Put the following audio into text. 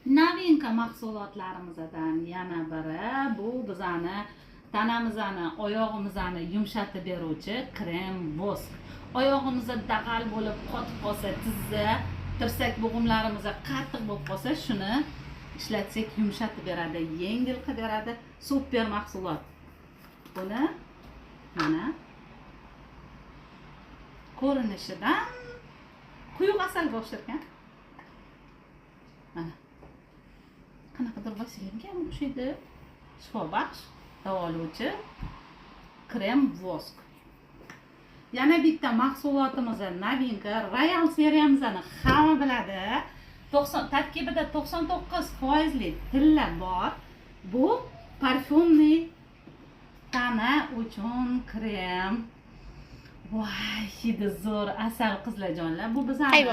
Novinka mahsulotlarimizdan yana biri bu bizani tanamizni, oyog'imizni yumshatib beruvchi krem vosk. Oyog'imizda dag'al bo'lib qotib qolsa, tizza, tirsak bo'g'imlarimiz qattiq bo'lib qolsa, shuni ishlatsak yumshatib beradi, yengil qilib beradi. Super mahsulot. Buni mana ko'rinishidan quyuq asalga o'xsharkan. Mana qanaqadir vaselinga o'xshaydi. Shifobaxsh, davolovchi krem vosk. Yana bitta mahsulotimiz novinka Royal seriyamizni hamma biladi. Tarkibida 99% tilla bor. Bu parfumli tana uchun krem. Voy, hidi zo'r asal qizlarjonlar. Bu bizani